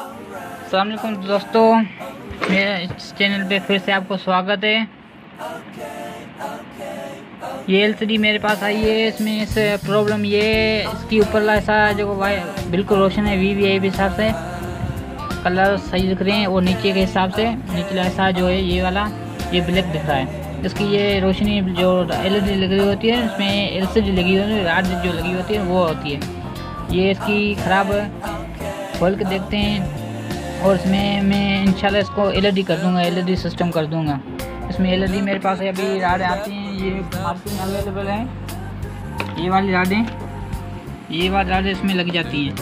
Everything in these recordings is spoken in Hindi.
अस्सलाम वालेकुम दोस्तों, मेरे इस चैनल पे फिर से आपको स्वागत है। ये एलसीडी मेरे पास आई है। इसमें इस प्रॉब्लम ये इसकी ऊपर ऐसा जो बिल्कुल रोशन है वीवीआई हिसाब से कलर सही दिख रहे हैं, और नीचे के हिसाब से निचला ऐसा जो है ये वाला ये ब्लैक दिख रहा है। इसकी ये रोशनी जो एलईडी लगी होती है, इसमें एलसीडी लगी होती है, राड जो लगी होती है वो होती है। ये इसकी ख़राब खोल के देखते हैं, और इसमें मैं इंशाल्लाह इसको एलईडी कर दूंगा, एलईडी सिस्टम कर दूंगा। इसमें एलईडी मेरे पास अभी राड आती हैं, ये मार्केट में अवेलेबल है। ये वाली राडें, ये वाली राडें इसमें लग जाती हैं।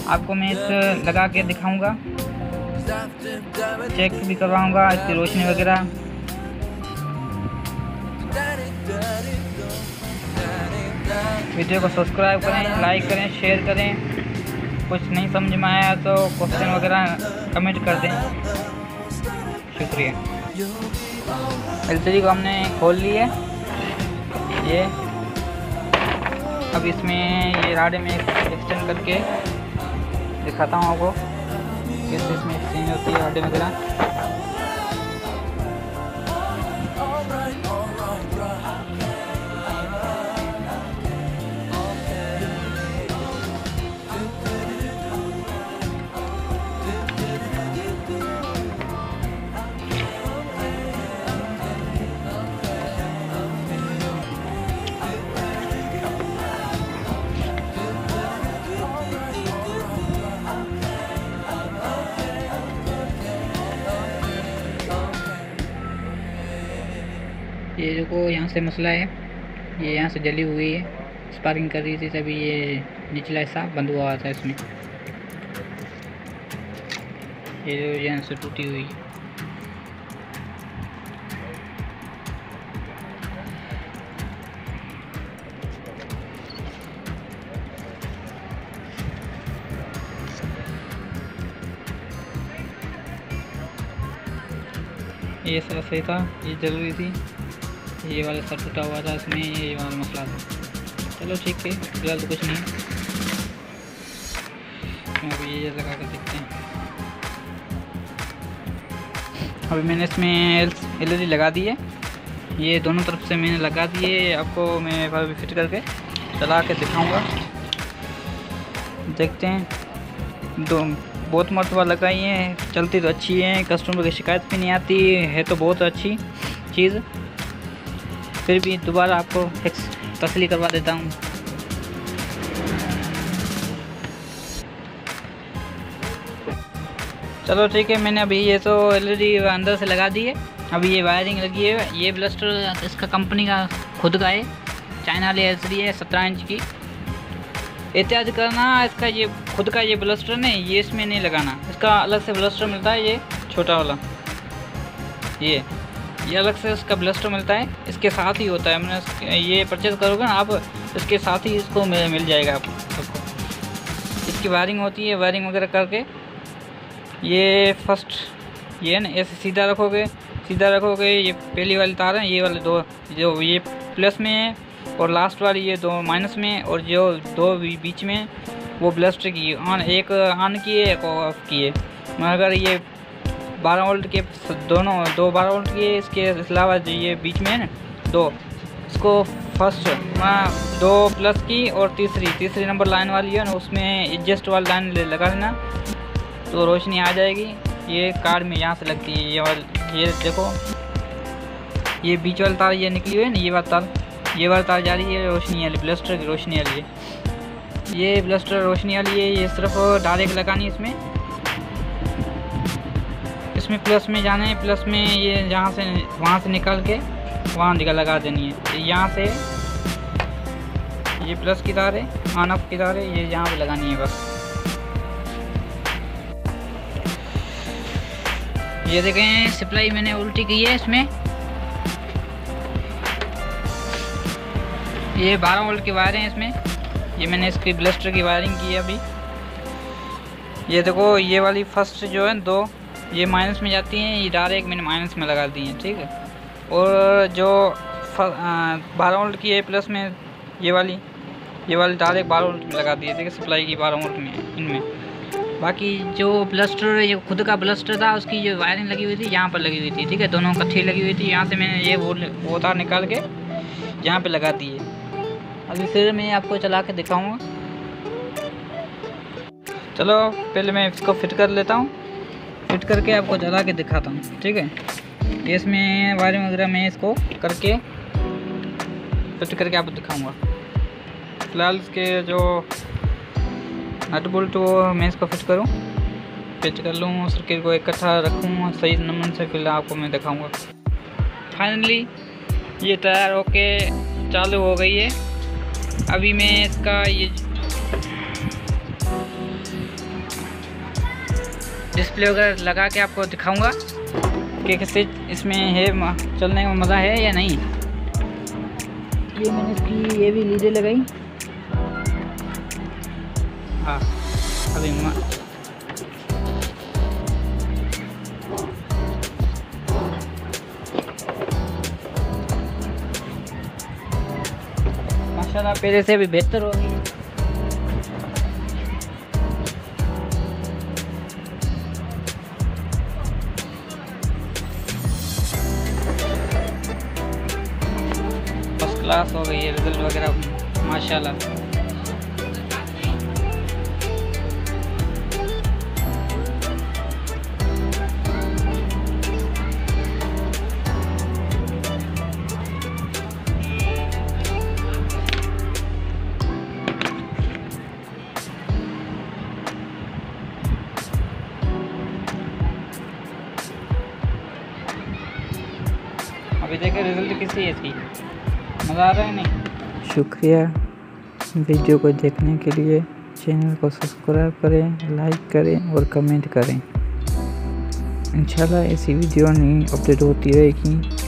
आपको मैं इस लगा के दिखाऊंगा, चेक भी करवाऊंगा इसकी रोशनी वगैरह। वीडियो को सब्सक्राइब करें, लाइक करें, शेयर करें। कुछ नहीं समझ में आया तो क्वेश्चन वगैरह कमेंट कर दें। शुक्रिया। एलसीडी को हमने खोल ली है। ये अब इसमें ये राडे में एक्सटेंड करके दिखाता हूँ आपको कैसे इसमें एक्सचेंज होती है राडे वगैरह। ये देखो यहाँ से मसला है, ये यहाँ से जली हुई है, स्पार्किंग कर रही थी तभी ये निचला हिस्सा बंद हुआ था इसमें। ये यहाँ से टूटी हुई है। ये सारा सही था, ये जल रही थी, ये वाला सर टूटा हुआ था इसमें, ये वाला मसला था। चलो ठीक है, फिलहाल तो कुछ नहीं। अभी ये लगा कर देखते हैं। अभी मैंने इसमें एलईडी लगा दी है, ये दोनों तरफ से मैंने लगा दी है। आपको मैं अभी फिट करके चला के दिखाऊंगा, देखते हैं। बहुत मरतबा लगाई है, चलती तो अच्छी है, कस्टमर की शिकायत भी नहीं आती है, तो बहुत अच्छी चीज़। फिर भी दोबारा आपको तसल्ली करवा देता हूँ। चलो ठीक है, मैंने अभी ये तो एलईडी अंदर से लगा दी है। अभी ये वायरिंग लगी है। ये ब्लास्टर इसका कंपनी का खुद का है, चाइना वाली एलसीडी है 17 इंच की। एहतियात करना, इसका ये खुद का ये ब्लास्टर नहीं, ये इसमें नहीं लगाना, इसका अलग से ब्लास्टर मिलता है, ये छोटा वाला, ये अलग से इसका ब्लास्टर मिलता है, इसके साथ ही होता है। मैंने ये परचेज़ करोगे ना आप, इसके साथ ही इसको मिल जाएगा आपको सबको। इसकी वायरिंग होती है, वायरिंग वगैरह करके ये फर्स्ट ये ना ऐसे सीधा रखोगे। ये पहली वाली तार है, ये वाले दो जो ये प्लस में है, और लास्ट वाली ये दो माइनस में, और जो दो बीच में वो ब्लास्टर की एक ऑन की है, एक ऑफ की है। मगर ये 12 वोल्ट के दोनों दो 12 वोल्ट की है। इसके अलावा जो ये बीच में है ना दो, इसको फर्स्ट 2 प्लस की और तीसरी नंबर लाइन वाली है ना, उसमें एडजस्ट वाली लाइन लगा देना तो रोशनी आ जाएगी। ये कार्ड में यहाँ से लगती है, ये देखो, ये बीच वाली तार ये निकली हुई है ना, ये वाली तार जा रही है रोशनी वाली, ब्लास्टर की रोशनी वाली है। ये ब्लास्टर रोशनी वाली है, ये सिर्फ डायरेक्ट लगानी है इसमें प्लस में जाना है। प्लस में ये जहाँ से वहाँ से निकल के वहाँ लगा देनी है। यहाँ से ये प्लस की तार है, ऑन ऑफ की तार है, ये यहाँ पे लगानी है बस। ये देखें, सप्लाई मैंने उल्टी की है इसमें। ये 12 वोल्ट की वायर है इसमें, ये मैंने इसकी ब्लास्टर की वायरिंग की है अभी। ये देखो, ये वाली फर्स्ट जो है दो ये माइनस में जाती हैं, ये डायरेक्ट मैंने माइनस में लगा दी हैं, ठीक है। और जो 12 वोल्ट की है प्लस में, ये वाली डायरेक्ट 12 वोल्ट में लगा दी है, ठीक है, सप्लाई की 12 वोल्ट में इनमें। बाकी जो ब्लास्टर, जो खुद का ब्लास्टर था, उसकी जो वायरिंग लगी हुई थी यहाँ पर लगी हुई थी, ठीक है, दोनों इकट्ठी लगी हुई थी। यहाँ से मैंने ये वो तार निकाल के यहाँ पे लगा दी है। अभी फिर मैं आपको चला के दिखाऊंगा। चलो पहले मैं इसको फिट कर लेता हूँ, फिट करके आपको जला के दिखाता हूँ, ठीक है। ये इसमें वायरिंग वगैरह मैं इसको करके फिट करके आपको दिखाऊंगा। फिलहाल इसके जो नट बोल्ट वो मैं इसको फिट कर लूँ, सर्किट को इकट्ठा रखूँ सही नंबर से, फिर आपको मैं दिखाऊंगा। फाइनली ये टायर ओके चालू हो गई है। अभी मैं इसका ये डिस्प्ले वगैरह लगा के आपको दिखाऊंगा कि कैसे इसमें है, चलने में मज़ा है या नहीं। ये मैंने इसकी ये भी लीडें लगाई। हाँ अभी माशाल्लाह पहले से भी बेहतर हो गई। फर्स्ट क्लास हो गई है, रिजल्ट वगैरह माशाल्लाह। अभी देखें रिजल्ट कैसी है इसकी, मज़ा आ रहा है नहीं। शुक्रिया वीडियो को देखने के लिए। चैनल को सब्सक्राइब करें, लाइक करें और कमेंट करें। इंशाल्लाह ऐसी वीडियो नहीं अपडेट होती रहेगी।